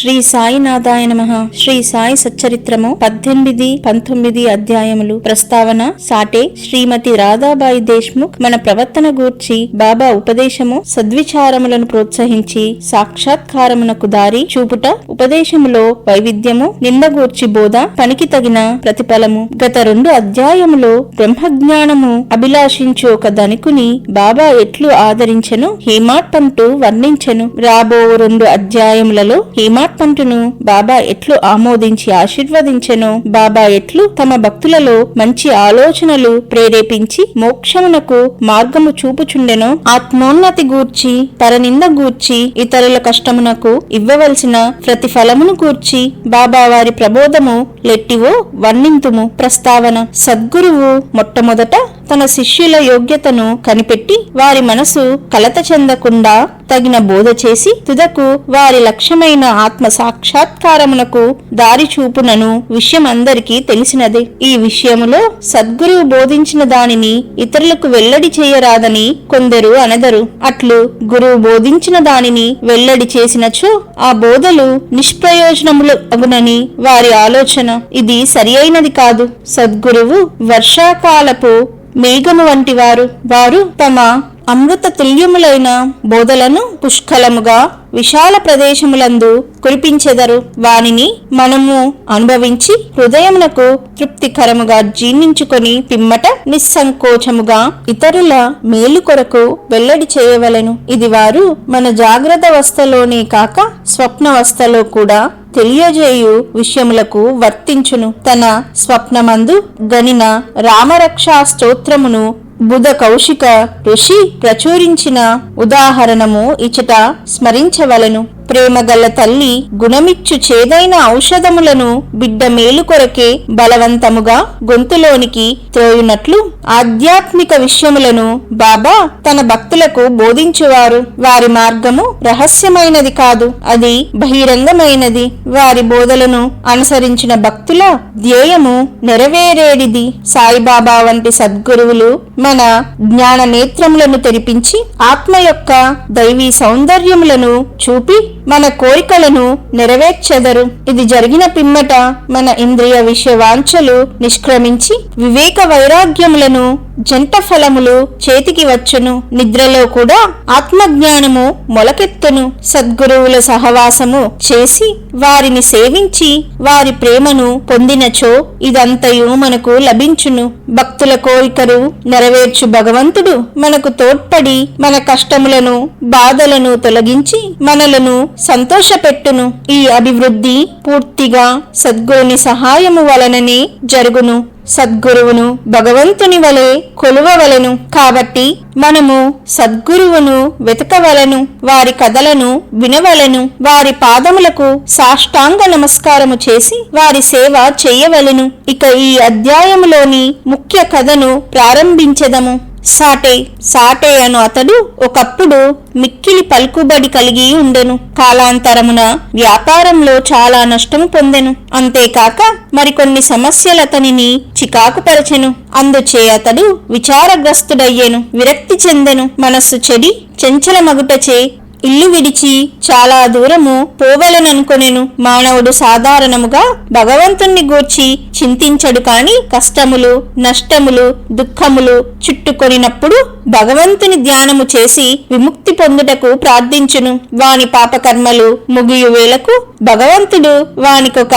శ్రీ సాయినాథాయ నమః. శ్రీ సాయి సచ్చరిత్రము 18, 19 అధ్యాయములు. ప్రస్తావన సాటే శ్రీమతి రాధాబాయి దేశ్ముఖ్ మన ప్రవర్తన గూర్చి బాబా ఉపదేశము సద్విచారములను ప్రోత్సహించి సాక్షాత్కారమునకు దారి చూపుట, ఉపదేశములో వైవిధ్యము, నిందగూర్చి బోధ, పనికి తగిన ప్రతిఫలము. గత 2 అధ్యాయములో బ్రహ్మజ్ఞానము అభిలాషించు ఒక ధనికుని బాబా ఎట్లు ఆదరించెను హేమాడ్ పంటు వర్ణించెను. రాబో 2 అధ్యాయములలో హేమాడ్ పంటును బాబా ఎట్లు ఆమోదించి ఆశీర్వదించెను, బాబా ఎట్లు తమ భక్తులలో మంచి ఆలోచనలు ప్రేరేపించి మోక్షమునకు మార్గము చూపుచుండెనో, ఆత్మోన్నతి గూర్చి, పరనింద గూర్చి, ఇతరుల కష్టమునకు ఇవ్వవలసిన ప్రతిఫలమును గూర్చి బాబా వారి ప్రబోధము లెట్టివో వర్ణింతుము. ప్రస్తావన సద్గురువు మొట్టమొదట తన శిష్యుల యోగ్యతను కనిపెట్టి వారి మనసు కలత చెందకుండా తగిన బోధ చేసి తుదకు వారి లక్ష్యమైన ఆత్మ సాక్షాత్కారమునకు దారి చూపునను విషయం అందరికీ తెలిసినదే. ఈ విషయములో సద్గురువు బోధించిన దానిని ఇతరులకు వెల్లడి చేయరాదని కొందరు అనెదరు. అట్లు గురువు బోధించిన దానిని వెల్లడి చేసినచో ఆ బోధలు నిష్ప్రయోజనములు అగునని వారి ఆలోచన. ఇది సరి అయినది కాదు. సద్గురువు వర్షాకాలపు మేఘము వంటి వారు తమ అమృత తుల్యములైన బోధలను పుష్కలముగా విశాల ప్రదేశములందు కురిపించెదరు. వానిని మనము అనుభవించి హృదయమునకు తృప్తికరముగా జీర్ణించుకొని పిమ్మట నిస్సంకోచముగా ఇతరుల మేలు కొరకు వెల్లడి చేయవలెను. ఇది వారు మన జాగ్రత్తావస్థలోనే కాక స్వప్నవస్థలో కూడా తెలియజేయు విషయములకు వర్తించును. తన స్వప్నమందు గనిన రామరక్షా స్తోత్రమును బుధ కౌశిక ఋషి ప్రచురించిన ఉదాహరణము ఇచట స్మరించవలెను. ప్రేమగల్ల తల్లి గుణమిచ్చు చేదైన ఔషధములను బిడ్డ మేలు కొరకే బలవంతముగా గొంతులోనికి త్రోయునట్లు ఆధ్యాత్మిక విషయములను బాబా తన భక్తులకు బోధించువారు. వారి మార్గము రహస్యమైనది కాదు, అది బహిరంగమైనది. వారి బోధలను అనుసరించిన భక్తుల ధ్యేయము నెరవేరేడిది. సాయిబాబా వంటి సద్గురువులు మన జ్ఞాన నేత్రములను తెరిపించి ఆత్మ యొక్క దైవీ సౌందర్యములను చూపి మన కోరికలను నెరవేర్చెదరు. ఇది జరిగిన పిమ్మట మన ఇంద్రియ విషయ వాంఛలు నిష్క్రమించి వివేక వైరాగ్యములను జంట ఫలములు చేతికి వచ్చును. నిద్రలో కూడా ఆత్మజ్ఞానము మొలకెత్తును. సద్గురువుల సహవాసము చేసి వారిని సేవించి వారి ప్రేమను పొందినచో ఇదంతయు మనకు లభించును. భక్తుల కోరికలు నెరవేర్చు భగవంతుడు మనకు తోడ్పడి మన కష్టములను బాధలను తొలగించి మనలను సంతోషపెట్టును. ఈ అభివృద్ధి పూర్తిగా సద్గురుని సహాయము వలననే జరుగును. సద్గురువును భగవంతుని వలె కొలువవలెను. కాబట్టి మనము సద్గురువును వెతకవలను, వారి కథలను వినవలను, వారి పాదములకు సాష్టాంగ నమస్కారము చేసి వారి సేవ చెయ్యవలెను. ఇక ఈ అధ్యాయములోని ముఖ్య కథను ప్రారంభించెదము. సాటే అను అతడు ఒకప్పుడు మిక్కిలి పలుకుబడి కలిగి ఉండెను. కాలాంతరమున వ్యాపారంలో చాలా నష్టము పొందెను. అంతేకాక మరికొన్ని సమస్యలు అతనిని చికాకుపరచెను. అందుచే అతడు విచారగ్రస్తుడయ్యెను, విరక్తి చెందెను. మనస్సు చెడి చెంచలమగుటచే ఇల్లు విడిచి చాలా దూరము పోవలననుకొనెను. మానవుడు సాధారణముగా భగవంతుణ్ణి గూర్చి చింతించడు కాని కష్టములు, నష్టములు, దుఃఖములు చుట్టుకొనినప్పుడు భగవంతుని ధ్యానము చేసి విముక్తి పొందుటకు ప్రార్థించును. వాని పాపకర్మలు ముగియు వేళకు భగవంతుడు వానికొక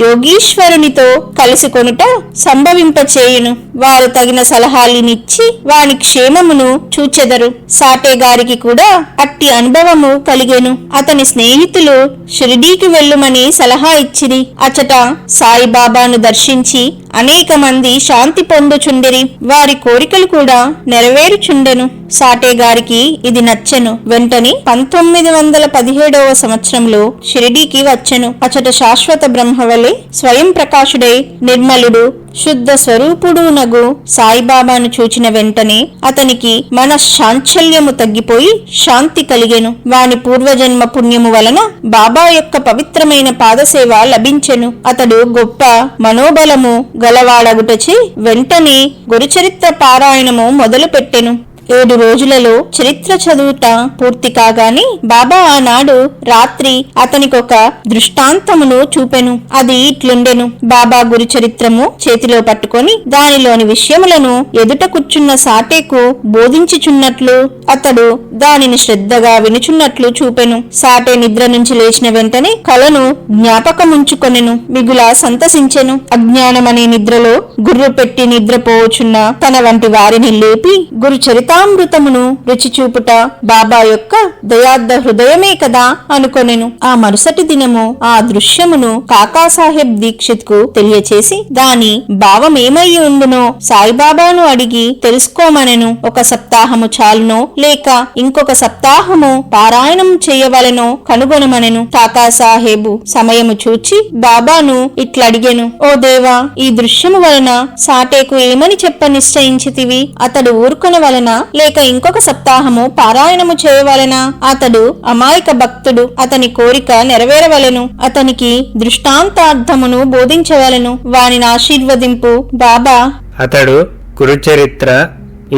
యోగీశ్వరునితో కలుసుకొనుట సంభవింపచేయును. వారు తగిన సలహాలినిచ్చి వాని క్షేమమును చూచెదరు. సాటే గారికి కూడా అట్టి అనుభవము కలిగెను. అతని స్నేహితులు షిరిడీకి వెళ్ళుమని సలహా ఇచ్చిరి. అచట సాయిబాబాను దర్శించి అనేక మంది శాంతి పొందుచుండిరి. వారి కోరికలు కూడా నెరవేరుచుండెను. సాటే గారికి ఇది నచ్చెను. వెంటనే 1917వ సంవత్సరంలో షిరిడీకి వచ్చెను. అచట శాశ్వత బ్రహ్మవలే స్వయం ప్రకాశుడై నిర్మలుడు శుద్ధ స్వరూపుడు నగు సాయిబాబాను చూచిన వెంటనే అతనికి మనశ్చాంచల్యము తగ్గిపోయి శాంతి కలిగెను. వాని పూర్వజన్మ పుణ్యము వలన బాబా యొక్క పవిత్రమైన పాదసేవ లభించెను. అతడు గొప్ప మనోబలము గలవాడగుటచే వెంటనే గురుచరిత్ర పారాయణము మొదలు పెట్టెను. 7 రోజులలో చరిత్ర చదువుట పూర్తి కాగానే బాబా ఆనాడు రాత్రి అతనికొక దృష్టాంతమును చూపెను. అది ఇట్లుండెను. బాబా గురు చరిత్రము చేతిలో పట్టుకొని దానిలోని విషయములను ఎదుట కూర్చున్న సాటేకు బోధించుచున్నట్లు అతడు దానిని శ్రద్ధగా వినుచున్నట్లు చూపెను. సాటే నిద్ర నుంచి లేచిన వెంటనే కలను జ్ఞాపకముంచుకొనెను. మిగులా సంతసించెను. అజ్ఞానమనే నిద్రలో గుర్రు పెట్టి నిద్రపోవచున్న తన వంటి వారిని లేపి గురు చరితామృతమును రుచి చూపుట బాబా యొక్క దయార్థ హృదయమే కదా అనుకొనెను. ఆ మరుసటి దినము ఆ దృశ్యమును కాకాసాహెబ్ దీక్షిత్ కు తెలియచేసి దాని భావమేమయ్యి ఉండునో సాయిబాబాను అడిగి తెలుసుకోమనెను. 1 సప్తాహము చాలునో లేక ఇంకొక సప్తాహము పారాయణం చేయవలెనో కనుగొనమనెను. కాకాసాహెబు సమయము చూచి బాబాను ఇట్లడిగెను. ఓ దేవా, ఈ దృశ్యము వలన సాటేకు ఏమని చెప్ప నిశ్చయించితివి? అతడు ఊరుకొన వలన లేక ఇంకొక సప్తాహము పారాయణము చేయవలెనా? అతడు అమాయక భక్తుడు. అతని కోరిక నెరవేరవలెను. అతనికి దృష్టాంతార్థమును బోధించవలెను. వానిని ఆశీర్వదింపు బాబా. అతడు గురుచరిత్ర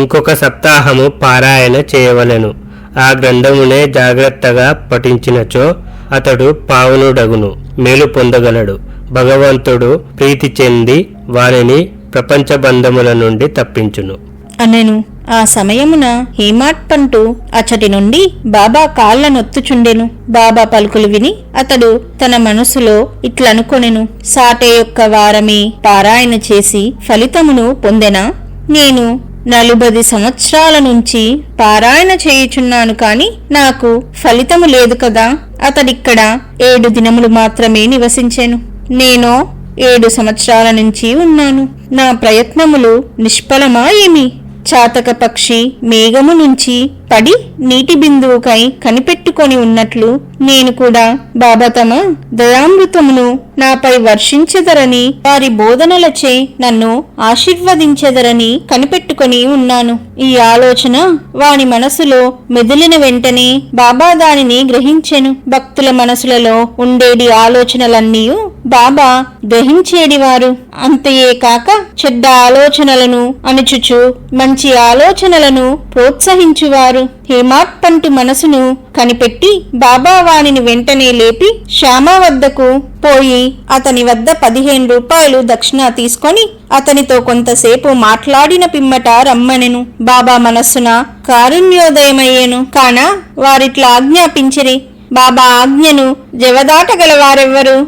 ఇంకొక సప్తాహము పారాయణ చేయవలెను. ఆ గ్రంథమునే జాగ్రత్తగా పఠించినచో అతడు పావనుడగును, మేలు పొందగలడు. భగవంతుడు ప్రీతి చెంది వారిని ప్రపంచ బంధముల నుండి తప్పించును అనెను. ఆ సమయమున హేమాట్ పంటు అచ్చటి నుండి బాబా కాళ్ళ నొత్తుచుండెను. బాబా పలుకులు విని అతడు తన మనసులో ఇట్లనుకొనెను. సాటే యొక్క వారమే పారాయణ చేసి ఫలితమును పొందెనా? నేను 40 సంవత్సరాల నుంచి పారాయణ చేయుచున్నాను కాని నాకు ఫలితము లేదు కదా. అతడిక్కడ 7 దినములు మాత్రమే నివసించెను. నేను 7 సంవత్సరాల నుంచి ఉన్నాను. నా ప్రయత్నములు నిష్ఫలమా ఏమి? చాతక పక్షి మేఘము నుంచి పడి నీటి బిందువుకై కనిపెట్టుకొని ఉన్నట్లు నేను కూడా బాబా తమ దయామృతమును నాపై వర్షించెదరని వారి బోధనలచే నన్ను ఆశీర్వదించెదరని కనిపెట్టుకొని ఉన్నాను. ఈ ఆలోచన వాని మనసులో మెదిలిన వెంటనే బాబా దానిని గ్రహించెను. భక్తుల మనసులలో ఉండేడి ఆలోచనలన్నీ బాబా గ్రహించేడివారు. అంతయే కాక చెడ్డ ఆలోచనలను అణుచుచు మంచి ఆలోచనలను ప్రోత్సహించువారు. హేమాట్ పంటు మనసును కనిపెట్టి బాబా వానిని వెంటనే లేపి శ్యామా వద్దకు పోయి అతని వద్ద 15 రూపాయలు దక్షిణ తీసుకొని అతనితో కొంతసేపు మాట్లాడిన పిమ్మట రమ్మనెను. బాబా మనస్సున కారుణ్యోదయమయ్యేను. కాన వారిట్లా ఆజ్ఞాపించిరి. బాబా ఆజ్ఞను జవదాటగల వారెవ్వరు?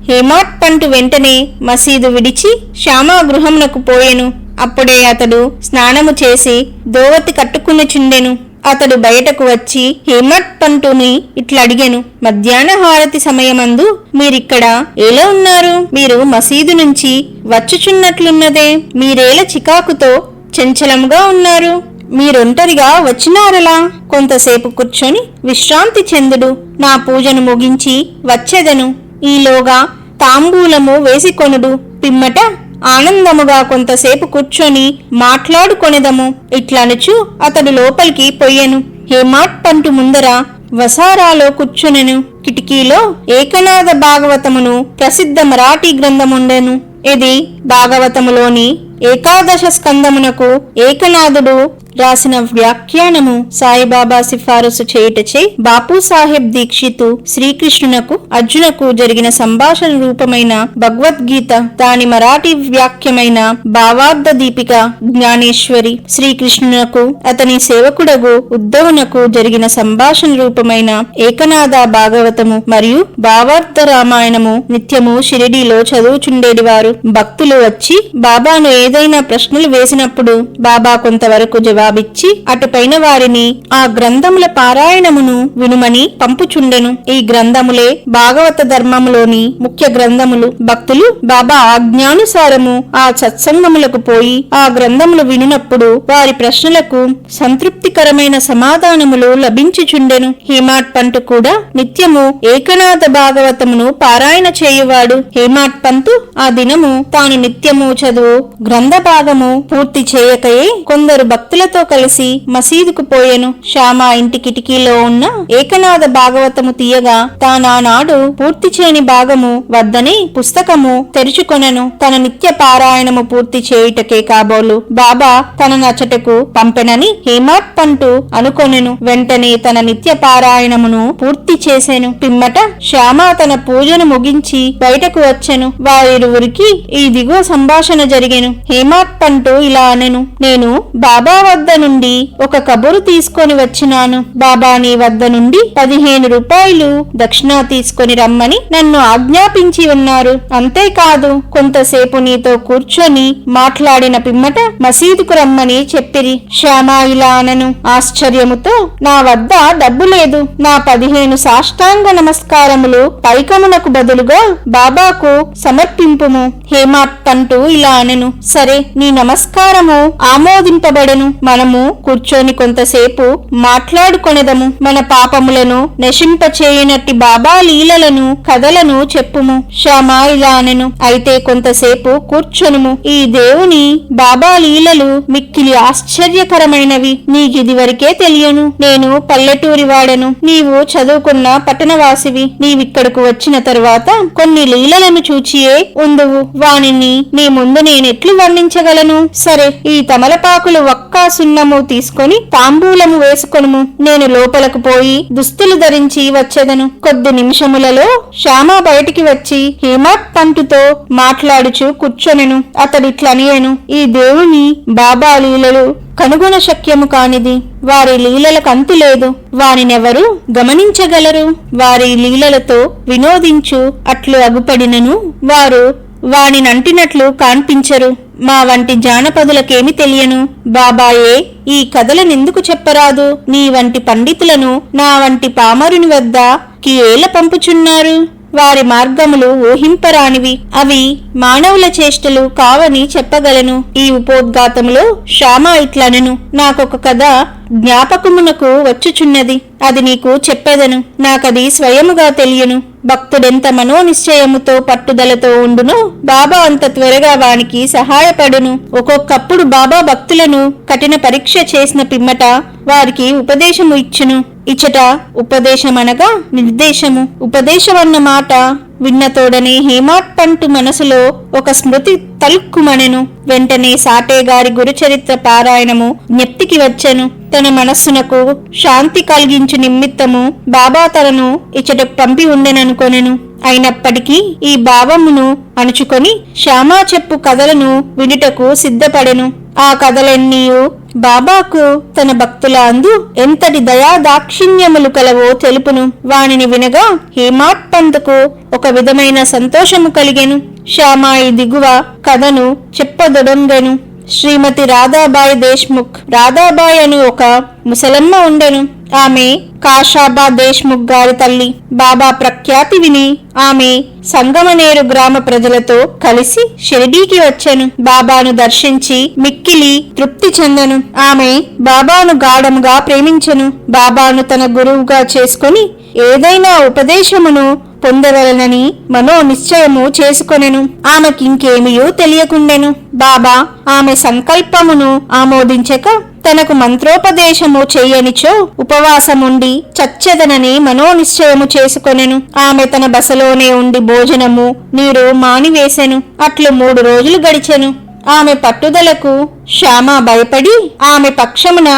హేమాట్ పంటు వెంటనే మసీదు విడిచి శ్యామా గృహమునకు పోయెను. అప్పుడే అతడు స్నానము చేసి దోవతి కట్టుకునిచుండెను. అతడు బయటకు వచ్చి హేమాట్ పంటుని ఇట్లడిగెను. మధ్యాహ్న హారతి సమయమందు మీరిక్కడ ఎలా ఉన్నారు? మీరు మసీదు నుంచి వచ్చుచున్నట్లున్నదే. మీరేల చికాకుతో చంచలంగా ఉన్నారు? మీరొంటరిగా వచ్చినారలా? కొంతసేపు కూర్చొని విశ్రాంతి చెందుడు. నా పూజను ముగించి వచ్చెదను. ఈలోగా తాంబూలము వేసికొనుడు. పిమ్మట ఆనందముగా కొంతసేపు కూర్చొని మాట్లాడుకొనెదము. ఇట్లనుచు అతడు లోపలికి పొయ్యెను. హేమాట్ పంటు ముందర వసారాలో కూర్చునెను. కిటికీలో ఏకనాథ భాగవతమును ప్రసిద్ధ మరాఠీ గ్రంథముండెను. ఇది భాగవతములోని 11వ స్కందమునకు ఏకనాథుడు రాసిన వ్యాఖ్యానము. సాయిబాబా సిఫారసు చేయుటచే బాపు సాహెబ్ దీక్షితు శ్రీకృష్ణునకు అర్జునకు జరిగిన సంభాషణ రూపమైన భగవద్గీత, దాని మరాఠీ వ్యాఖ్యమైన భావార్థ దీపిక జ్ఞానేశ్వరి, శ్రీకృష్ణునకు అతని సేవకుడగు ఉద్ధవునకు జరిగిన సంభాషణ రూపమైన ఏకనాథ భాగవతము మరియు భావార్థ రామాయణము నిత్యము షిరిడీలో చదువుచుండేడివారు. భక్తులు వచ్చి బాబాను ఏదైనా ప్రశ్నలు వేసినప్పుడు బాబా కొంతవరకు జవాబిచ్చి అటుపైన వారిని ఆ గ్రంథముల పారాయణమును వినుమని పంపుచుండెను. ఈ గ్రంథములే భాగవత ధర్మములోని ముఖ్య గ్రంథములు. భక్తులు బాబా ఆజ్ఞానుసారము ఆ సత్సంగములకు పోయి ఆ గ్రంథములు వినినప్పుడు వారి ప్రశ్నలకు సంతృప్తికరమైన సమాధానములు లభించుచుండెను. హేమాట్ పంతు కూడా నిత్యము ఏకనాథ భాగవతమును పారాయణ చేయువాడు. హేమాట్ పంతు ఆ దినము తాను నిత్యము చదువు గ్రంథ భాగము పూర్తి చేయకయే కొందరు భక్తులతో పిల్లలతో కలిసి మసీదుకు పోయెను. శ్యామ ఇంటి కిటికీలో ఉన్న ఏకనాథ భాగవతము తీయగా తానానాడు పూర్తి చేయని భాగము వద్దనే పుస్తకము తెరుచుకొనెను. తన నిత్య పారాయణము పూర్తి చేయుటకే కాబోలు బాబా తన నచ్చటకు పంపెనని హేమాడ్ పంటు అనుకొనెను. వెంటనే తన నిత్య పారాయణమును పూర్తి చేసెను. పిమ్మట శ్యామ తన పూజను ముగించి బయటకు వచ్చెను. వారిరువురికి ఈ దిగువ సంభాషణ జరిగెను. హేమాడ్ పంటు ఇలా అనెను, నేను బాబా వద్ద నుండి ఒక కబురు తీసుకొని వచ్చినాను. బాబా నీ వద్ద నుండి 15 రూపాయలు దక్షిణ తీసుకొని రమ్మని నన్ను ఆజ్ఞాపించి ఉన్నారు. అంతేకాదు కొంతసేపు నీతో కూర్చొని మాట్లాడిన పిమ్మట మసీదుకు రమ్మని చెప్పిరి. శ్యామ ఇలా అనెను, ఆశ్చర్యముతో నా వద్ద డబ్బు లేదు. నా 15 సాష్టాంగ నమస్కారములు పైకమునకు బదులుగా బాబాకు సమర్పింపుము. హేమాడ్ పంటు ఇలా అనెను, సరే నీ నమస్కారము ఆమోదింపబడెను. మనము కూర్చొని కొంతసేపు మాట్లాడుకొనెదము. మన పాపములను నశింపచేయునట్టి బాబా లీలలను కథలను చెప్పుము. శ్యామ ఇలా అనెను, అయితే కొంతసేపు కూర్చొనుము. ఈ దేవుని బాబా లీలలు మిక్కిలి ఆశ్చర్యకరమైనవి. నీకిది వరకే తెలియను. నేను పల్లెటూరి వాడను, నీవు చదువుకున్న పట్టణవాసివి. నీవిక్కడకు వచ్చిన తరువాత కొన్ని లీలలను చూచియే ఉందువు. వానిని నీ ముందు నేనెట్లు వర్ణించగలను? సరే, ఈ తమలపాకులు ఒక్క సున్నము తీసుకొని తాంబూలము వేసుకొనుము. నేను లోపలకు పోయి దుస్తులు ధరించి వచ్చేదను. కొద్ది నిమిషములలో శ్యామ బయటికి వచ్చి హేమాడ్ పంటుతో మాట్లాడుచు కూర్చొనెను. అతడిట్లనియెను, ఈ దేవుని బాబా లీలలు కనుగొన శక్యము కానిది. వారి లీలలకు అంతు లేదు. వానినెవరు గమనించగలరు? వారి లీలలతో వినోదించు అట్లు అగుపడినను వారు వానినంటినట్లు కాన్పించరు. మా వంటి జానపదులకేమి తెలియను. బాబాయే ఈ కథలనెందుకు చెప్పరాదు? నీ వంటి పండితులను నా వంటి పామరుని వద్దకి ఏల పంపుచున్నారు? వారి మార్గములు ఊహింపరానివి. అవి మానవుల చేష్టలు కావని చెప్పగలను. ఈ ఉపోద్ఘాతములో శ్యామ ఇట్లనెను, నాకొక కథ జ్ఞాపకమునకు వచ్చుచున్నది. అది నీకు చెప్పెదను. నాకది స్వయముగా తెలియను. భక్తుడెంత మనోనిశ్చయముతో పట్టుదలతో ఉండునో బాబా అంత త్వరగా వానికి సహాయపడును. ఒక్కొక్కప్పుడు బాబా భక్తులను కఠిన పరీక్ష చేసిన పిమ్మట వారికి ఉపదేశము ఇచ్చును. ఇచ్చట ఉపదేశమనగా నిర్దేశము. ఉపదేశమన్న మాట విన్నతోడనే హేమాడ్ పంటు మనసులో ఒక స్మృతి తలుక్కుమనెను. వెంటనే సాటే గారి గురుచరిత్ర పారాయణము జ్ఞప్తికి వచ్చెను. తన మనస్సునకు శాంతి కలిగించు నిమిత్తము బాబా తనను ఇచ్చట పంపి ఉండెననుకొనెను. అయినప్పటికీ ఈ భావమును అణుచుకొని శ్యామ చెప్పు కథలను వినుటకు సిద్ధపడెను. ఆ కథలన్నీయు బాబాకు తన భక్తుల అందు ఎంతటి దయా దాక్షిణ్యములు కలవో తెలుపును. వానిని వినగా హేమాడ్ పంతుకు ఒక విధమైన సంతోషము కలిగెను. శ్యామ ఈ దిగువ కథను చెప్పదొడంగెను. శ్రీమతి రాధాబాయి దేశ్ముఖ్. రాధాబాయి అని ఒక ముసలమ్మ ఉండెను. ఆమె కాషాబా దేశ్ముఖ్ గారి తల్లి. బాబా ప్రఖ్యాతి విని ఆమె సంగమనేరు గ్రామ ప్రజలతో కలిసి షిరిడీకి వచ్చెను. బాబాను దర్శించి మిక్కిలి తృప్తి చెందెను. ఆమె బాబాను గాఢముగా ప్రేమించెను. బాబాను తన గురువుగా చేసుకుని ఏదైనా ఉపదేశమును పొందవలనని మనో నిశ్చయము చేసుకొనెను. ఆమెకింకేమియూ తెలియకుండెను. బాబా ఆమె సంకల్పమును ఆమోదించక తనకు మంత్రోపదేశము చెయ్యనిచో ఉపవాసముండి చచ్చెదనని మనోనిశ్చయము చేసుకొనెను. ఆమె తన బసలోనే ఉండి భోజనము నీరు మానివేసెను. అట్లు 3 రోజులు గడిచెను. ఆమె పట్టుదలకు శ్యామ భయపడి ఆమె పక్షమున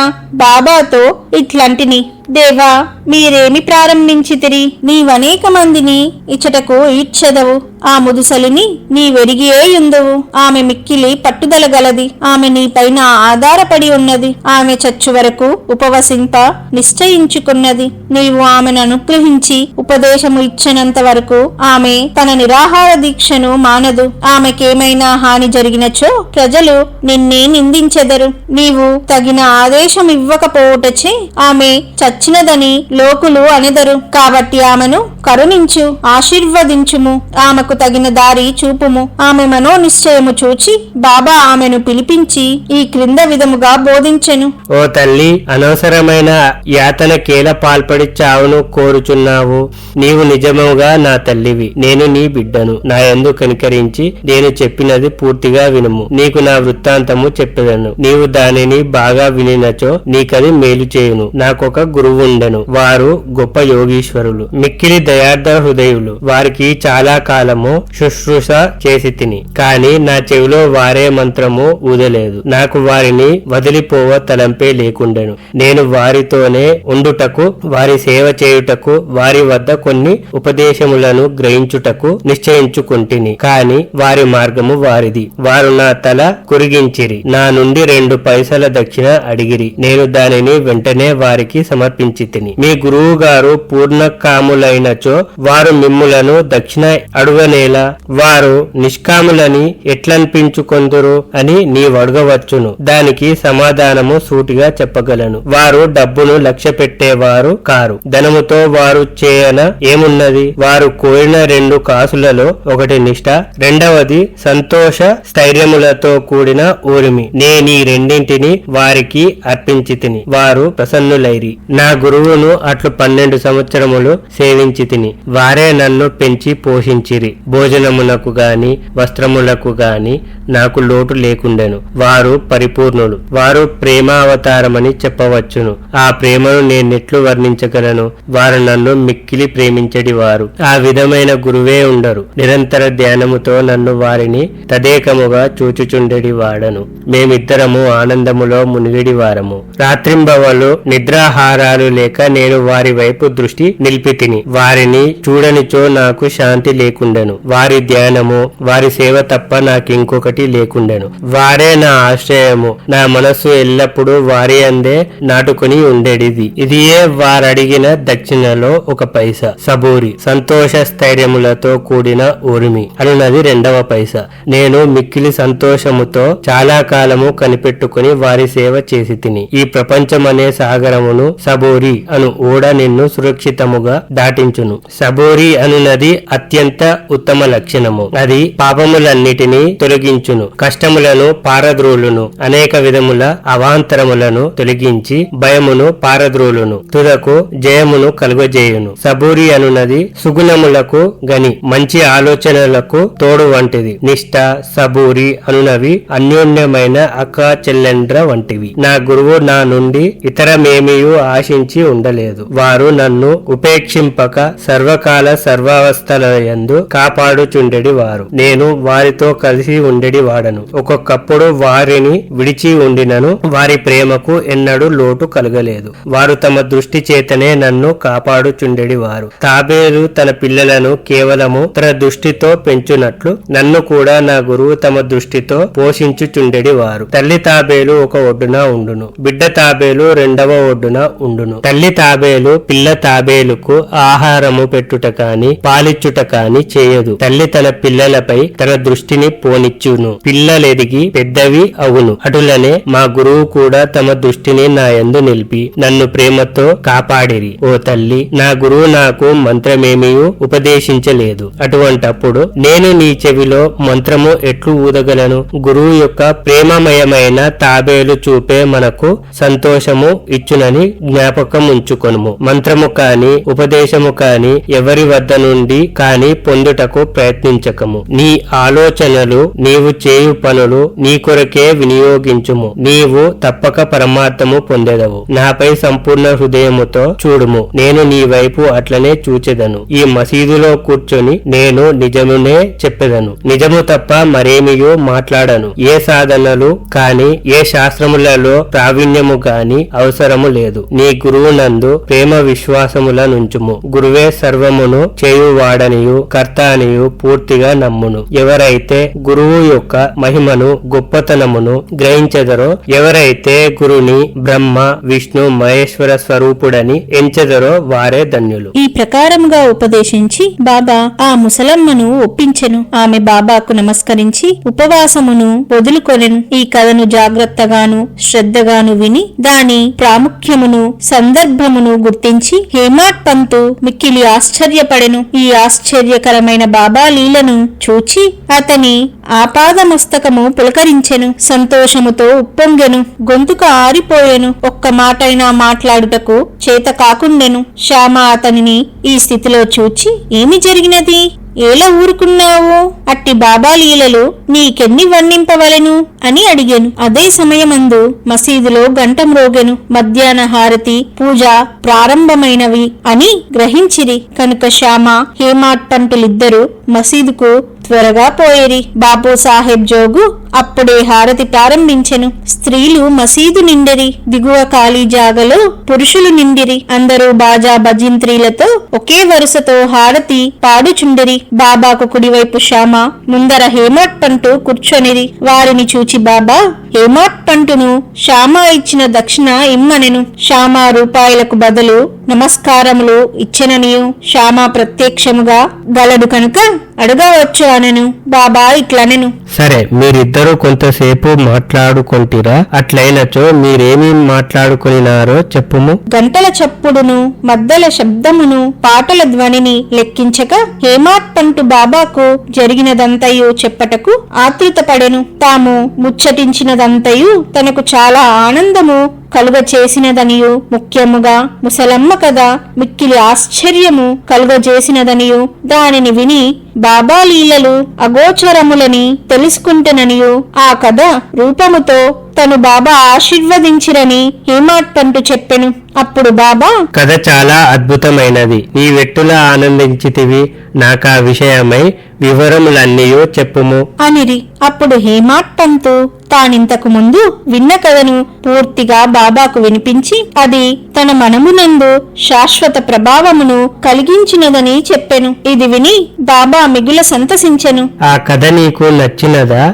బాబాతో ఇట్లంటిని, దేవా మీరేమి ప్రారంభించితిరి? నీవనేక మందిని ఇచ్చటకు ఈడ్చెదవు. ఆ ముదుసలిని నీవెరిగియేయుందువు. ఆమె మిక్కిలి పట్టుదల గలది. ఆమె నీపైన ఆధారపడి ఉన్నది. ఆమె చచ్చు వరకు ఉపవసింప నిశ్చయించుకున్నది. నీవు ఆమెను అనుగ్రహించి ఉపదేశము ఇచ్చినంత వరకు ఆమె తన నిరాహార దీక్షను మానదు. ఆమెకేమైనా హాని జరిగినచో ప్రజలు నిన్నే నిందించెదరు. నీవు తగిన ఆదేశం ఇవ్వకపోవటచే ఆమె చచ్చినదని లోకులు అనెదరు. కాబట్టి ఆమెను కరుణించు, ఆశీర్వదించుము, ఆమెకు తగిన దారి చూపుము. ఆమె మనోనిశ్చయము చూచి బాబా ఆమెను పిలిపించి ఈ క్రింద విధముగా బోధించెను. ఓ తల్లి, అనవసరమైన యాతనకేల పాల్పడి చావును కోరుచున్నావు. నీవు నిజముగా నా తల్లివి, నేను నీ బిడ్డను. నా యందు కనికరించి నేను చెప్పినది పూర్తిగా వినుము. నీకు నా వృత్తాంతము చెప్పెదను. నీవు దానిని బాగా వినినచో నీకది మేలు చేయును. నాకొక గురువుండెను. వారు గొప్ప యోగీశ్వరులు, మిక్కిలి దయార్థ హృదయులు. వారికి చాలా కాలము శుశ్రూష చేసి తిని, కాని నా చెవిలో వారే మంత్రము ఊదలేదు. నాకు వారిని వదిలిపోవ తలంపే లేకుండెను. నేను వారితోనే ఉండుటకు, వారి సేవ చేయుటకు, వారి వద్ద కొన్ని ఉపదేశములను గ్రహించుటకు నిశ్చయించుకుంటిని. కాని వారి మార్గము వారిది. వారు నా తల కురిగించిరి, నా నుండి 2 పైసల దక్షిణ అడిగిరి. నేను దానిని వెంటనే వారికి సమర్పించి తిని. మీ గురువు గారు పూర్ణకాములైనచో వారు మిమ్ములను దక్షిణ అడుగనేలా? వారు నిష్కాములని ఎట్లనిపించుకొందురు అని నీవడగవచ్చును. దానికి సమాధానము సూటిగా చెప్పగలను. వారు డబ్బును లక్ష్య పెట్టేవారు కారు. ధనముతో వారు చేయన ఏమున్నది? వారు కోరిన 2 కాసులలో ఒకటి నిష్ఠ, రెండవది సంతోష స్థైర్యములతో కూడిన ఊరిమి. నేనీ రెండింటిని వారికి అర్పించి తిని. వారు ప్రసన్నులైరి. నా గురువును అట్లు 12 సంవత్సరములు సేవించి తిని. వారే నన్ను పెంచి పోషించిరి. భోజనములకు గాని వస్త్రములకు గాని నాకు లోటు లేకుండెను. వారు పరిపూర్ణులు. వారు ప్రేమావతారమని చెప్పవచ్చును. ఆ ప్రేమను నేనెట్లు వర్ణించగలను? వారు నన్ను మిక్కిలి ప్రేమించడి వారు. ఆ విధమైన గురువే ఉండరు. నిరంతర ధ్యానముతో నన్ను వారిని తదేకముగా చూచుచుండెడి వాడను. మేమిద్దరము ఆనందములో మునిగిడి వారము. రాత్రింబవలు నిద్రాహారాలు లేక నేను వారి వైపు దృష్టి నిలిపితిని. వారిని చూడనిచో నాకు శాంతి లేకుండెను. వారి ధ్యానము, వారి సేవ తప్ప నాకింకొకటి లేకుండెను. వారే నా ఆశ్రయము. నా మనస్సు ఎల్లప్పుడూ వారి అందే నాటుకుని ఉండేడిది. ఇదియే వారడిగిన దక్షిణలో 1 పైసా. సబూరి, సంతోష స్థైర్యములతో కూడిన ఊరిమి అనున్నది 2వ పైసా. నేను మిక్కిలి సంతోషముతో చాలా కాలము కనిపెట్టుకుని వారి సేవ చేసి తిని. ఈ ప్రపంచమనే సాగరమును సబూరి అను ఓడ నిన్ను సురక్షితముగా దాటించును. సబూరి అనున్నది అత్యంత ఉత్తమ లక్షణము. అది పాపములన్నిటినీ తొలగించును, కష్టములను పారద్రోలును, అనేక విధముల అవాంతరములను తొలగించి భయమును పారద్రోలును, తుదకు జయమును కలుగజేయును. సబూరి అనున్నది సుగుణములకు గని, మంచి ఆలోచనలకు తోడు వంటిది. నిష్ఠ, సబూరి అనునవి అన్యోన్యమైన అక్క చెల్లెండ్ర వంటివి. నా గురువు నా నుండి ఇతరమేమియూ ఆశించి ఉండలేదు. వారు నన్ను ఉపేక్షింపక సర్వకాల సర్వావస్థలయందు కాపాడుచుండెడి వారు. నేను వారితో కలిసి ఉండెడి వాడను. ఒక్కొక్కప్పుడు వారిని విడిచి ఉండినను వారి ప్రేమకు ఎన్నడూ లోటు కలగలేదు. వారు తమ దృష్టి చేతనే నన్ను కాపాడుచుండెడి వారు. తాబేలు తన పిల్లలను కేవలము తన దృష్టితో పెంచునట్లు నన్ను కూడా నా గురువు తమ దృష్టితో పోషించుచుండెడి వారు. తల్లి తాబేలు ఒక ఒడ్డున ఉండును, బిడ్డ తాబేలు 2వ ఒడ్డున ఉండును. తల్లి తాబేలు పిల్ల తాబేలుకు ఆహారము పెట్టుట కాని పాలిచ్చుట కాని చేయదు. తల్లి తన పిల్లలపై తన దృష్టిని పోనిచ్చును. పిల్లలెదిగి పెద్దవి అవును. అటులనే మా గురువు కూడా తమ దృష్టిని నా యందు నిలిపి నన్ను ప్రేమతో కాపాడిరి. ఓ తల్లి, నా గురువు నాకు మంత్రమేమీయూ ఉపదేశించలేదు. అటువంటప్పుడు నేను నీ చెవిలో మంత్రము ఎట్లు ఊదగలను? గురువు యొక్క ప్రేమమయమైన తాబేలు చూపే మనకు సంతోషము ఇచ్చునని జ్ఞాపకం ఉంచుకొనుము. మంత్రము కాని ఉపదేశము కాని ఎవరి వద్ద నుండి కాని పొందుటకు ప్రయత్నించకము. నీ ఆలోచనలు, నీవు చేయు పనులు నీ కొరకే వినియోగించుము. నీవు తప్పక పరమార్థము పొందెదవు. నాపై సంపూర్ణ హృదయముతో చూడుము. నేను నీ వైపు అట్లనే చూచెదను. ఈ మసీదులో కూర్చొని నేను నిజమునే చెప్పెదను. నిజము తప్ప మరేమియో మాట్లాడను. ఏ సాధనలు కాని ఏ శాస్త్రములలో ప్రావీణ్యము కాని అవసరము లేదు. నీ గురువు నందు ప్రేమ విశ్వాసముల నుంచుము. గురువే సర్వమును చేయువాడనియు కర్త అనియు పూర్తిగా నమ్మును. ఎవరైతే గురువు యొక్క మహిమను గొప్పతనమును గ్రహించెదరో, ఎవరైతే గురుని బ్రహ్మ విష్ణు మహేశ్వర స్వరూపుడని ఎంచెదరో వారే ధన్యులు. ఈ ప్రకారముగా ఉపదేశించి బాబా ఆ ముసలమ్మను ఒప్పించెను. ఆమె బాబాకు నమస్కరించి ఉపవాసమును వదులుకొనెను. ఈ కథను జాగ్రత్తగాను శ్రద్ధగాను విని దాని ప్రాముఖ్యమును సందర్భమును గుర్తించి హేమాడ్ పంతు మిక్కిలి ఆశ్చర్యపడెను. ఈ ఆశ్చర్యకరమైన బాబా లీలను చూచి అతని ఆపాదమస్తకము పులకరించెను. సంతోషముతో ఉప్పొంగెను. గొంతుక ఆరిపోయెను. ఒక్క మాటైనా మాట్లాడుటకు చేత కాకుండెను. శ్యామ అతనిని ఈ స్థితిలో చూచి, ఏమి జరిగినది? ఏలా ఊరుకున్నావు? అట్టి బాబా లీలలు నీకెన్ని వర్ణింపవలెను అని అడిగాను. అదే సమయమందు మసీదులో గంట మ్రోగెను. మధ్యాహ్న హారతి, పూజ ప్రారంభమైనవి అని గ్రహించిరి. కనుక శ్యామ, హేమాడ్ పంతులిద్దరూ మసీదుకు త్వరగా పోయేరి. బాపు సాహెబ్ జోగు అప్పుడే హారతి ప్రారంభించెను. స్త్రీలు మసీదు నిండిరి. దిగువ ఖాళీ జాగలో పురుషులు నిండిరి. అందరూ బాజా భజింత్రీలతో ఒకే వరుసతో హారతి పాడుచుండిరి. బాబాకు కుడివైపు శ్యామ, ముందర హేమాడ్ పంటు కూర్చొనిరి. వారిని చూచి బాబా హేమాడ్ పంటును శ్యామ ఇచ్చిన దక్షిణ ఇమ్మనెను. శ్యామ రూపాయలకు బదులు నమస్కారములు ఇచ్చెననియు శ్యామ ప్రత్యక్షముగా గలడు కనుక అడగవచ్చు అనెను. బాబా ఇట్లనెను, సరే, మీరిద్దరూ కొంతసేపు మాట్లాడుకొంటిరా? అట్లయినచో మీరేమీ మాట్లాడుకునినారో చెప్పుము. గంటల చప్పుడును, మద్దల శబ్దమును, పాటల ధ్వనిని లెక్కించక హేమాడ్ పంటు బాబాకు జరిగినదంతయు చెప్పటకు ఆతృతపడెను. తాము ముచ్చటించినదంతయు తనకు చాలా ఆనందము కలుగ చేసినదనియు, ముఖ్యముగా ముసలమ్మ కథ మిక్కిలి ఆశ్చర్యము కలుగజేసినదనియు, దానిని విని బాబా లీలలు అగోచరములని తెలుసుకుంటననియు, ఆ కథ రూపముతో తను బాబా ఆశీర్వదించిరని హేమాడ్ పంటు చెప్పెను. అప్పుడు బాబా, కథ చాలా అద్భుతమైనది. నీ వెట్టులా ఆనందించితివి. నాకా విషయమై వివరములన్నీయో చెప్పుము అనిరి. అప్పుడు హేమాడ్ పంతు తానింతకు ముందు విన్న కథను పూర్తిగా బాబాకు వినిపించి అది తన మనమునందు శాశ్వత ప్రభావమును కలిగించినదని చెప్పెను. ఇది విని బాబా మిగుల సంతసించెను. ఆ కథ నీకు నచ్చినదా?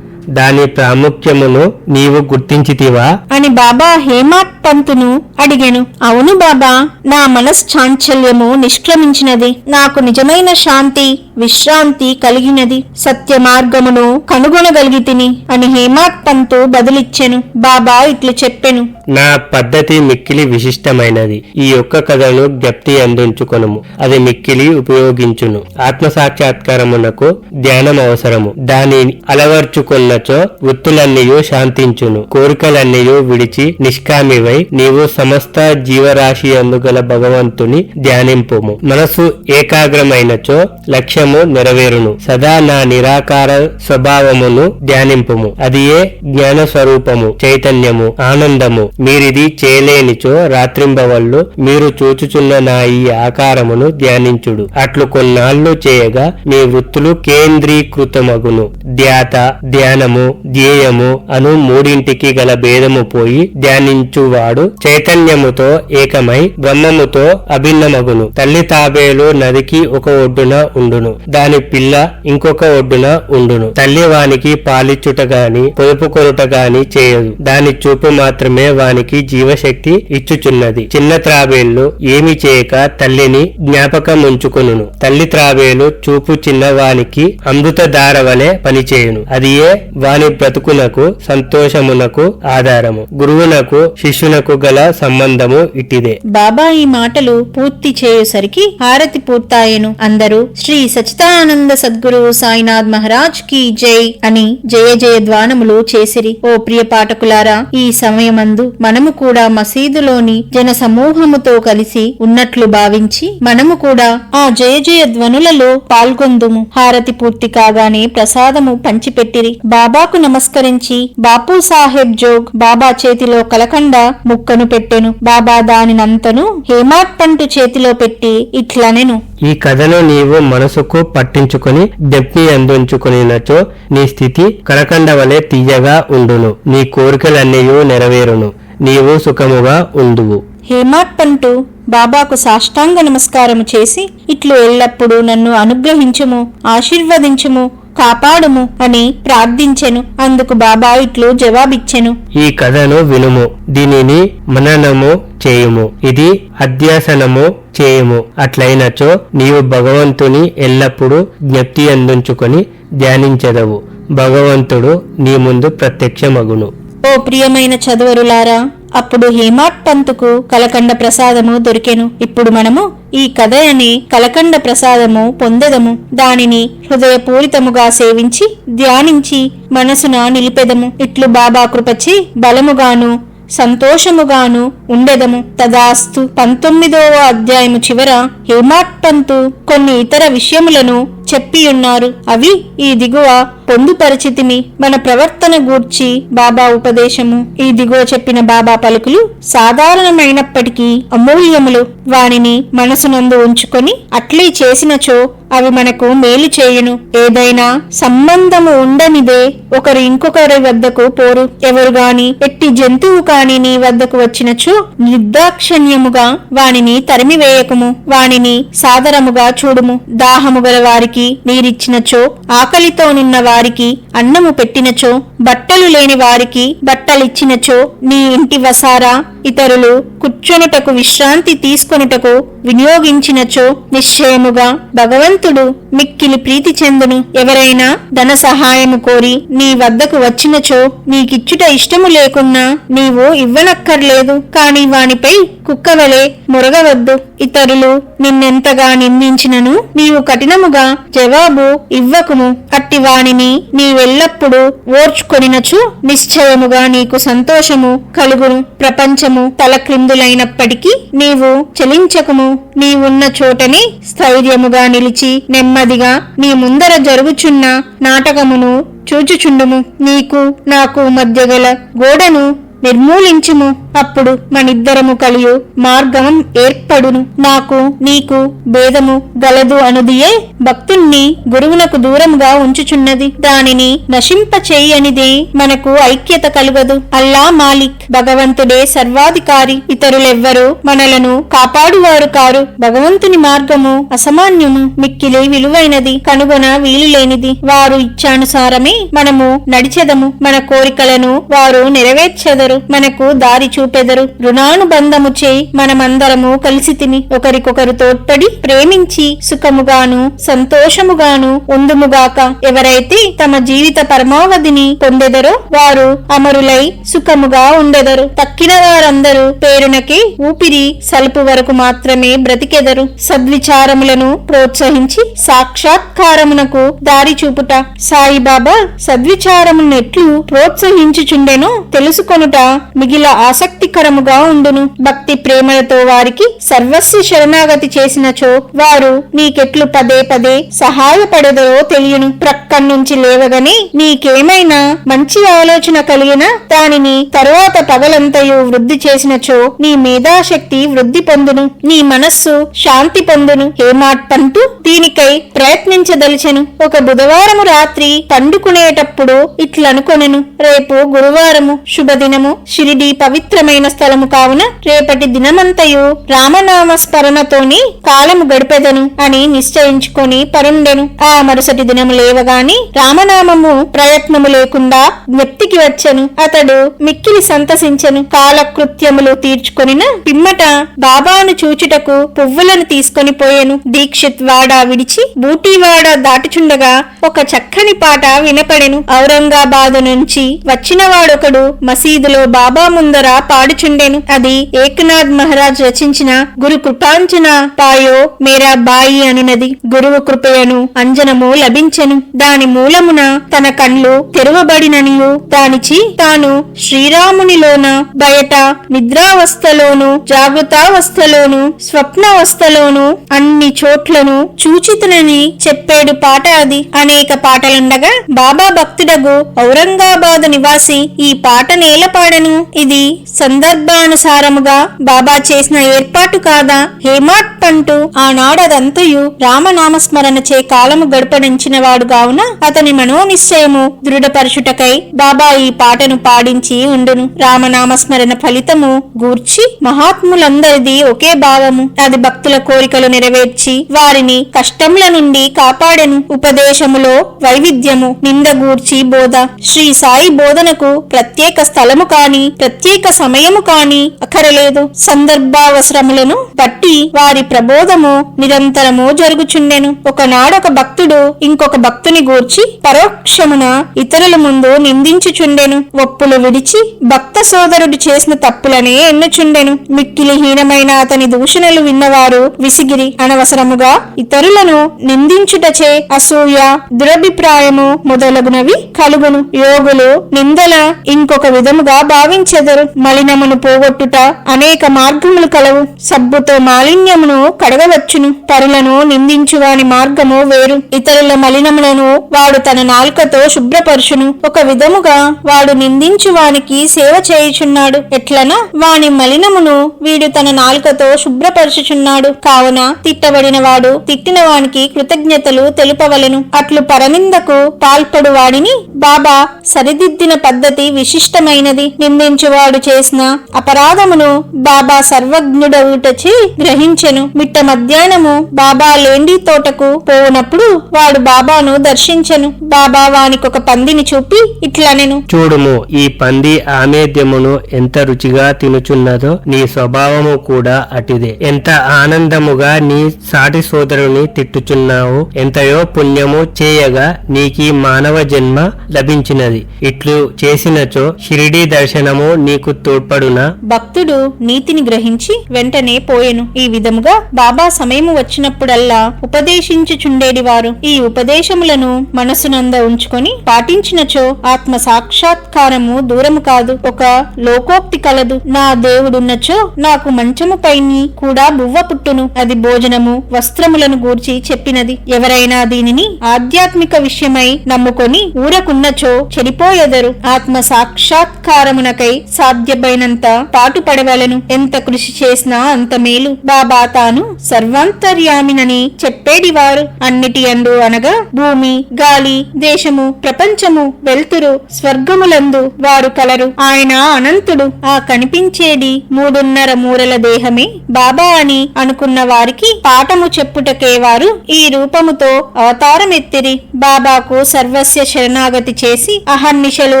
దాని ప్రాముఖ్యమును నీవు గుర్తించితివా అని బాబా హేమాడ్ పంతును అడిగెను. అవును బాబా, నా మనశ్చాంచల్యము నిష్క్రమించినది. నాకు నిజమైన శాంతి, విశ్రాంతి కలిగినది. సత్య మార్గమును కనుగొనగలిగితిని అని హేమాడ్ పంతు బదులిచ్చెను. బాబా ఇట్లు చెప్పెను, నా పద్ధతి మిక్కిలి విశిష్టమైనది. ఈ యొక్క కథను జ్ఞప్తి అందించుకొనుము. అది మిక్కిలి ఉపయోగించును. ఆత్మ సాక్షాత్కారమునకు ధ్యానం అవసరము. దాని అలవర్చుకున్నచో వృత్తులన్నీయు శాంతించును. కోరికలన్నీయు విడిచి నిష్కామివై నీవు సమస్త జీవరాశి అందుగల భగవంతుని ధ్యానింపుము. మనసు ఏకాగ్రమైనచో లక్ష్యము నెరవేరును. సదా నా నిరాకార స్వభావమును ధ్యానింపుము. అది ఏ జ్ఞాన స్వరూపము, చైతన్యము, ఆనందము. మీరిది చేయలేనిచో రాత్రింబవళ్ళు మీరు చూచుచున్న నా ఈ ఆకారమును ధ్యానించుడు. అట్లు కొన్నాళ్లు చేయగా మీ వృత్తులు కేంద్రీకృతమగును. ధ్యాత, ధ్యానము, ధ్యేయము అను మూడింటికి గల భేదము పోయి ధ్యానించువాడు చైతన్యముతో ఏకమై బ్రహ్మముతో అభిన్నమగును. తల్లి తాబేలు నదికి ఒక ఒడ్డున ఉండును, దాని పిల్ల ఇంకొక ఒడ్డున ఉండును. తల్లి వానికి పాలిచ్చుట గాని పొదుపు కొనుట గాని చేయదు. దాని చూపు మాత్రమే వానికి జీవశక్తి ఇచ్చుచున్నది. చిన్న త్రాబేళ్లు ఏమి చేయక తల్లిని జ్ఞాపకముంచుకొనును. తల్లి త్రాబేలు చూపు చిన్నవానికి అమృత ధార వలె పనిచేయును. అది ఏ వాని బ్రతుకునకు సంతోషమునకు ఆధారము. గురువునకు శిష్యునకు గల సంబంధము ఇట్టిదే. బాబా ఈ మాటలు పూర్తి చేయుసరికి హారతి పూర్తాయెను. అందరూ శ్రీ సచ్చిదానంద సద్గురు సాయినాథ్ మహారాజ్ కి జై అని జయ జయ ధ్వానములు చేసిరి. ఓ ప్రియ పాఠకులారా, ఈ సమయమందు మనము కూడా మసీదులోని జన సమూహముతో కలిసి ఉన్నట్లు భావించి మనము కూడా ఆ జయ జయ ధ్వనులలో పాల్గొందుము. హారతి పూర్తి కాగానే ప్రసాదము పంచిపెట్టిరి. బాబాకు నమస్కరించి బాపు సాహెబ్ జోగ్ బాబా చేతిలో కలకండ ముక్కను పెట్టెను. బాబా దానినంతను హేమాడ్ పంటు చేతిలో పెట్టి ఇట్లనెను, ఈ కథను నీవు మనసుకు పట్టించుకొని జ్ఞప్తి అందించుకొనినచో నీ స్థితి కలకండ వలె తీయగా ఉండును. నీ కోరికలన్నీయు నెరవేరును. నీవు సుఖముగా ఉండువు. హేమాడ్ పంటు బాబాకు సాష్టాంగ నమస్కారము చేసి ఇట్లు ఎల్లప్పుడూ నన్ను అనుగ్రహించుము, ఆశీర్వదించుము, కాపాడుము అని ప్రార్థించెను. అందుకు బాబా ఇట్లు జవాబిచ్చెను, ఈ కథను వినుము, దీనిని మననము చేయుము, ఇది అధ్యాసనము చేయుము. అట్లయినచో నీవు భగవంతుని ఎల్లప్పుడూ జ్ఞప్తి అందించుకొని ధ్యానించెదవు. భగవంతుడు నీ ముందు ప్రత్యక్షమగును. ఓ ప్రియమైన చదువరులారా, అప్పుడు హేమాడ్ పంతుకు కలకండ ప్రసాదము దొరికెను. ఇప్పుడు మనము ఈ కథయని కలకండ ప్రసాదము పొందెదము. దానిని హృదయపూరితముగా సేవించి ధ్యానించి మనసున నిలిపెదము. ఇట్లు బాబా కృపచి బలముగాను సంతోషముగాను ఉండెదము. తదాస్తు. 19వ అధ్యాయము చివర హేమాడ్ పంతు కొన్ని ఇతర విషయములను చెప్పియున్నారు. అవి ఈ దిగువ పొందుపరిచితిమి. మన ప్రవర్తన గూర్చి బాబా ఉపదేశము. ఈ దిగువ చెప్పిన బాబా పలుకులు సాధారణమైనప్పటికీ అమూల్యములు. వానిని మనసునందు ఉంచుకొని అట్లీ చేసినచో అవి మనకు మేలు చేయును. ఏదైనా సంబంధము ఉండనిదే ఒకరు ఇంకొకరి వద్దకు పోరు. ఎవరు గాని ఎట్టి జంతువు కాని నీ వద్దకు వచ్చినచో నిర్దాక్షణ్యముగా వానిని తరిమివేయకుము. వానిని సాదరముగా చూడుము. దాహము గల వారికి నీరిచ్చినచో, ఆకలితోనున్న వారికి అన్నము పెట్టినచో, బట్టలు లేని వారికి బట్టలిచ్చినచో, నీ ఇంటి వసారా ఇతరులు కూర్చొనుటకు విశ్రాంతి తీసుకొనుటకు వినియోగించినచో నిశ్చయముగా భగవంతుడు మిక్కిలి ప్రీతి చెందును. ఎవరైనా ధన సహాయము కోరి నీ వద్దకు వచ్చినచో నీకిచ్చుట ఇష్టము లేకున్నా నీవు ఇవ్వనక్కర్లేదు. కాని వానిపై కుక్కవలే మొరగవద్దు. ఇతరులు నిన్నెంతగా నిందించినను నీవు కఠినముగా జవాబు ఇవ్వకుము. అట్టి వానిని నీవెల్లప్పుడూ ఓర్చుకొనినచు నిశ్చయముగా నీకు సంతోషము కలుగును. ప్రపంచము తలక్రిందులైనప్పటికీ నీవు చలించకుము. నీవున్న చోటనే స్థైర్యముగా నిలిచి నెమ్మదిగా నీ ముందర జరుగుచున్న నాటకమును చూచుచుండుము. నీకు నాకు మధ్య గల గోడను నిర్మూలించుము. అప్పుడు మనిద్దరము కలియు మార్గం ఏర్పడును. నాకు నీకు భేదము గలదు అనుదియే భక్తుణ్ణి గురువునకు దూరముగా ఉంచుచున్నది. దానిని నశింపచేయనిదే మనకు ఐక్యత కలుగదు. అల్లా మాలిక్, భగవంతుడే సర్వాధికారి. ఇతరులెవ్వరూ మనలను కాపాడువారు కారు. భగవంతుని మార్గము అసామాన్యము, మిక్కిలి విలువైనది, కనుగొన వీలులేనిది. వారు ఇచ్చానుసారమే మనము నడిచెదము. మన కోరికలను వారు నెరవేర్చెదరు, మనకు దారి చూపెదరు. రుణానుబంధము చేయి మనమందరము కలిసితిమి. ఒకరికొకరు తోడ్పడి ప్రేమించి సుఖముగాను సంతోషముగాను ఉందుముగాక. ఎవరైతే తమ జీవిత పరమావధిని పొందెదరో వారు అమరులై సుఖముగా ఉండెదరు. తక్కిన వారందరూ పేరునకి ఊపిరి సలుపు వరకు మాత్రమే బ్రతికెదరు. సద్విచారములను ప్రోత్సహించి సాక్షాత్కారమునకు దారి చూపుట. సాయిబాబా సద్విచారమును ఎట్లు ప్రోత్సహించుచుండెనో తెలుసుకొనుట మిగిల ఆసక్తికరముగా ఉండును. భక్తి ప్రేమలతో వారికి సర్వస్వ శరణాగతి చేసినచో వారు నీకెట్లు పదే పదే సహాయపడెదరో తెలియను. ప్రక్కన్నుంచి లేవగని నీకేమైనా మంచి ఆలోచన కలిగిన దానిని తరువాత పగలంతయు వృద్ధి చేసినచో నీ మేధాశక్తి వృద్ధి పొందును. నీ మనస్సు శాంతి పొందును. హేమాడ్ పంతు దీనికై ప్రయత్నించదలిచెను. ఒక బుధవారము రాత్రి పండుకునేటప్పుడు ఇట్లనుకొనెను. రేపు గురువారము, శుభదినము, షిరిడి పవిత్రమైన స్థలము కావున రేపటి దినమంతయు రామనామ స్మరణతోని కాలము గడిపెదను అని నిశ్చయించుకొని పరుండెను. ఆ మరుసటి దినము లేవగాని రామనామము ప్రయత్నము లేకుండా జ్ఞప్తికి వచ్చెను. అతడు మిక్కిలి సంతసించెను. కాలకృత్యములు తీర్చుకొనిన పిమ్మట బాబాను చూచుటకు పువ్వులను తీసుకొని పోయెను. దీక్షిత్ వాడ విడిచి బూటీవాడ దాటుచుండగా ఒక చక్కని పాట వినపడెను. ఔరంగాబాదు నుంచి వచ్చిన వాడొకడు మసీదులో బాబా ముందర పాడుచుండెను. అది ఏకనాథ్ మహారాజ్ రచించిన గురు కృపాంజన పాయో మేరా బాయి అనునది. గురువు కృపయను అంజనము లభించెను. దాని మూలమున తన కళ్ళు తెరవబడిననియు దానిచి తాను శ్రీరామునిలోన బయట నిద్రావస్థలోను జాగృతావస్థలోను స్వప్నావస్థలోను అన్ని చోట్లను చూచితునని చెప్పేడు పాట అది. అనేక పాటలుండగా బాబా భక్తుడగు ఔరంగాబాదు నివాసి ఈ పాట నేల పాడెను. ఇది సందర్భానుసారముగా బాబా చేసిన ఏర్పాటు కాదా? హేమాడ్ పంటు ఆనాడదంతయు రామనామస్మరణచే కాలము గడపడించిన వాడు కావున అతని మనోనిశ్చయము దృఢపరచుటకై బాబా ఈ పాటను పాడించి ఉండును. రామనామస్మరణ ఫలితము గూర్చి మహాత్ములందరిది ఒకే భావము. అది భక్తుల కోరికలు నెరవేర్చి వారిని కష్టముల నుండి కాపాడెను. ఉపదేశములో వైవిధ్యము, నిందగూర్చి బోధ. శ్రీ సాయి బోధనకు ప్రత్యేక స్థలము కాని ప్రత్యేక సమయము కాని అక్కరలేదు. సందర్భావసరములను బట్టి వారి ప్రబోధము నిరంతరము జరుగుచుండెను. ఒకనాడొక భక్తుడు ఇంకొక భక్తుని గూర్చి పరోక్షమున ఇతరుల ముందు నిందించుచుండెను. ఒప్పులు విడిచి భక్త సోదరుడు చేసిన తప్పులనే ఎన్నుచుండెను. మిక్కిలి హీనమైన అతని దూషణలు విన్నవారు విసిగిరి. అనవసరముగా ఇతరులను నిందించుటచే అసూయ, దురభిప్రాయము మొదలగునవి కలుగును. యోగులు నిందల ఇంకొక విధముగా భావించెదరు. మలినమును పోగొట్టుట అనేక మార్గములు కలవు. సబ్బుతో మాలిన్యమును కడగవచ్చును. పరులను నిందించువాని మార్గము వేరు. ఇతరుల మలినములను వాడు తన నాలుకతో శుభ్రపరుచును. ఒక విధముగా వాడు నిందించువానికి సేవ చేయుచున్నాడు. ఎట్లనా వాని మలినమును వీడు తన నాలుకతో శుభ్రపరచుచున్నాడు. కావున తిట్టబడిన వాడు తిట్టిన వానికి కృతజ్ఞతలు తెలుపవలెను. అట్లు పరనిందకు పాల్పడు వాడిని బాబా సరిదిద్దిన పద్ధతి విశిష్టమైనది. నిందించువాడు చేసిన అపరాధమును బాబా సర్వజ్ఞుడవుటచే గ్రహించెను. మిట్ట మధ్యాహ్నము బాబా లేండి తోటకు పోవునప్పుడు వాడు బాబాను దర్శించెను. బాబా వానికొక పందిని చూపి ఇట్లనెను, చూడుము, ఈ పంది ఆమేద్యమును ఎంత రుచిగా తినుచున్నదో నీ స్వభావము కూడా అటిదే. ఎంత ఆనందముగా నీ సాటి సోదరుని తిట్టుచున్నావు. ఎంతయో పుణ్యము చేయగా నీకీ మానవ జన్మ లభించినది. ఇట్లు చేసినచో షిరిడీ దర్శనము నీకు తోడ్పడునా? భక్తుడు నీతిని గ్రహించి వెంటనే పోయెను. ఈ విధముగా బాబా సమయము వచ్చినప్పుడల్లా ఉపదేశించుచుండేడివారు. ఈ ఉపదేశములను మనసునంద ఉంచుకొని పాటించినచో ఆత్మ సాక్షాత్కారము దూరము కాదు. ఒక లోకోక్తి కలదు, నా దేవుడున్నచో నాకు మంచము పైని కూడా బువ్వ పుట్టును. అది భోజనము వస్త్రములను గూర్చి చెప్పినది. ఎవరైనా దీనిని ఆధ్యాత్మిక విషయమై నమ్ముకొని ఊరకున్నచో చెడిపోయెదరు. ఆత్మ సాక్షాత్కారమునకై సాధ్యమైనంత పాటుపడవలెను. ఎంత కృషి చేసినా అంత మేలు. బాబా తాను సర్వాంతర్యామినని చెప్పేడివారు. అన్నిటి యందు అనగా భూమి, గాలి, దేశము, ప్రపంచము, వెల్తురు, స్వర్గములందు వారు కలరు. ఆయన అనంతుడు. ఆ కనిపించేది 3.5 మూరల దేహమే బాబా అని అనుకున్న వారికి పాఠము చెప్పుటకే వారు ఈ రూపముతో అవతారమెత్తిరి. బాబాకు సర్వస్య శరణాగతి చేసి అహర్నిశలు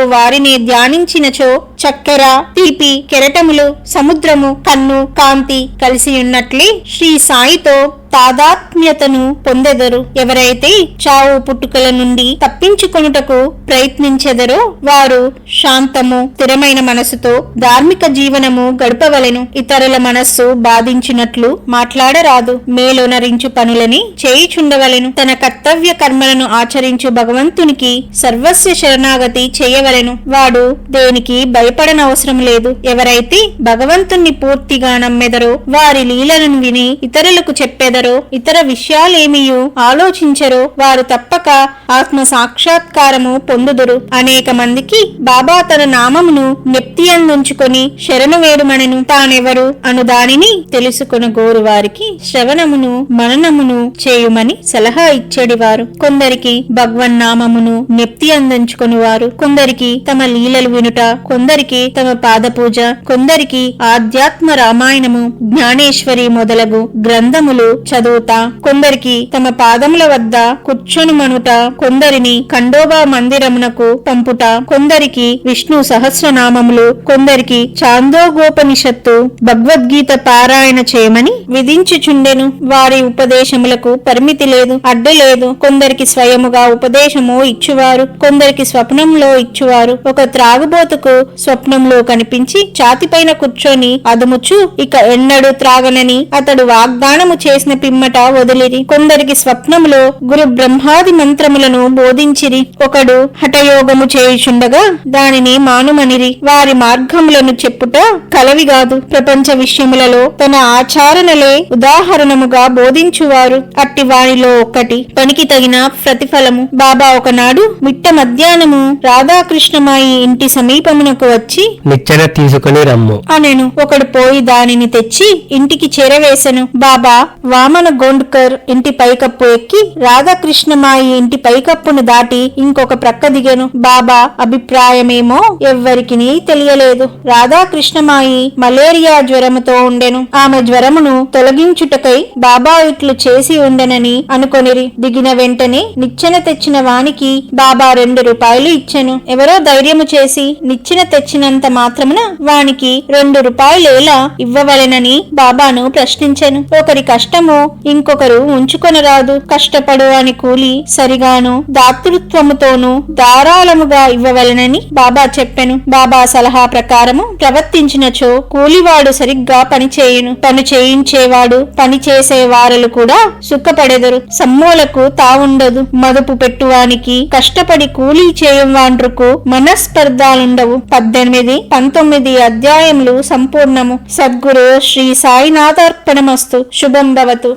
వారిని ధ్యానించినచో చక్కెర, తీపి, కెరటములు, సముద్రము, కన్ను, కాంతి కలిసియున్నట్లే శ్రీ సాయితో తాదాత్మ్యతను పొందెదరు. ఎవరైతే చావు పుట్టుకల నుండి తప్పించుకొనుటకు ప్రయత్నించెదరో వారు శాంతము, స్థిరమైన మనసుతో ధార్మిక జీవనము గడపవలెను. ఇతరుల మనస్సు బాధించినట్లు మాట్లాడరాదు. మేలొనరించు పనులని చేయుచుండవలెను. తన కర్తవ్య కర్మలను ఆచరించు భగవంతునికి సర్వస్వ శరణాగతి చేయవలెను. వాడు దేనికి భయపడనవసరం లేదు. ఎవరైతే భగవంతుణ్ణి పూర్తిగా నమ్మెదరో వారి లీలలను విని ఇతరులకు చెప్పెదరో, ఇతర విషయాలేమియు ఆలోచించరో వారు తప్పక ఆత్మ సాక్షాత్కారము పొందుదురు. అనేక మందికి బాబా తన నామమును నెప్తియందుంచుకొని శరణు వేడుమనెను. తానెవరు అను దానిని తెలుసుకొనగోరు వారికి శ్రవణమును మననమును చేయుమని సలహా ఇచ్చేడివారు. కొందరికి భగవన్నామమును నెప్తి అందించుకొనివారు, కొందరికి తమ లీలలు వినుట, కొందరికి తమ పాదపూజ, కొందరికి ఆధ్యాత్మ రామాయణము, జ్ఞానేశ్వరి మొదలగు గ్రంథములు చదువుతా, కొందరికి తమ పాదముల వద్ద కూర్చొని మనుట, కొందరిని ఖండోబా మందిరమునకు పంపుట, కొందరికి విష్ణు సహస్రనామములు, కొందరికి చాందోగోపనిషత్తు, భగవద్గీత పారాయణ చేయమని విధించుచుండెను. వారి ఉపదేశములకు పరిమితి లేదు, అడ్డు లేదు. కొందరికి స్వయముగా ఉపదేశము ఇచ్చువారు, కొందరికి స్వప్నంలో ఇచ్చువారు. ఒక త్రాగుబోతుకు స్వప్నంలో కనిపించి ఛాతిపైన కూర్చొని అదుముచు ఇక ఎన్నడూ త్రాగనని అతడు వాగ్దానము చేసిన పిమ్మట వదిలిరి. కొందరికి స్వప్నములో గురు బ్రహ్మాది మంత్రములను బోధించిరి. ఒకడు హఠయోగము చేయుచుండగా దానిని మానుమనిరి. వారి మార్గములను చెప్పుట కలవిగాదు. ప్రపంచ విషయములలో తన ఆచరణలే ఉదాహరణముగా బోధించువారు. అట్టి వారిలో ఒక్కటి పనికి తగిన ప్రతిఫలము. బాబా ఒకనాడు మిట్ట మధ్యాహ్నము రాధాకృష్ణమాయి ఇంటి సమీపమునకు వచ్చి నిచ్చెన తీసుకుని రమ్ము అనెను. ఒకడు పోయి దానిని తెచ్చి ఇంటికి చేరవేసెను. బాబా వామ వామన గోండ్కర్ ఇంటి పైకప్పు ఎక్కి రాధాకృష్ణమాయి ఇంటి పైకప్పును దాటి ఇంకొక ప్రక్క దిగెను. బాబా అభిప్రాయమేమో ఎవ్వరికినీ తెలియలేదు. రాధాకృష్ణమాయి మలేరియా జ్వరముతో ఉండెను. ఆమె జ్వరమును తొలగించుటకై బాబా ఇట్లు చేసి ఉండెనని అనుకొనిరి. దిగిన వెంటనే నిచ్చెన తెచ్చిన వానికి బాబా 2 రూపాయలు ఇచ్చెను. ఎవరో ధైర్యము చేసి నిచ్చెన తెచ్చినంత మాత్రమున వానికి 2 రూపాయలేలా ఇవ్వవలెనని బాబాను ప్రశ్నించెను. ఒకరి కష్టము ఇంకొకరు ఉంచుకొనరాదు. కష్టపడు అని కూలి సరిగాను దాతృత్వముతోనూ ధారాళముగా ఇవ్వవలెనని బాబా చెప్పెను. బాబా సలహా ప్రకారము ప్రవర్తించినచో కూలివాడు సరిగ్గా పని చేయును. పని చేయించేవాడు పని చేసే వారలు కూడా సుఖపడెదరు. సమ్మోలకు తావుండదు. మదుపు పెట్టువానికి కష్టపడి కూలీ చేయువాండ్రుకు మనస్పర్ధాలుండవు. 18, 19 అధ్యాయములు సంపూర్ణము. సద్గురు శ్రీ సాయినాథార్పణమస్తు. శుభం భవతు.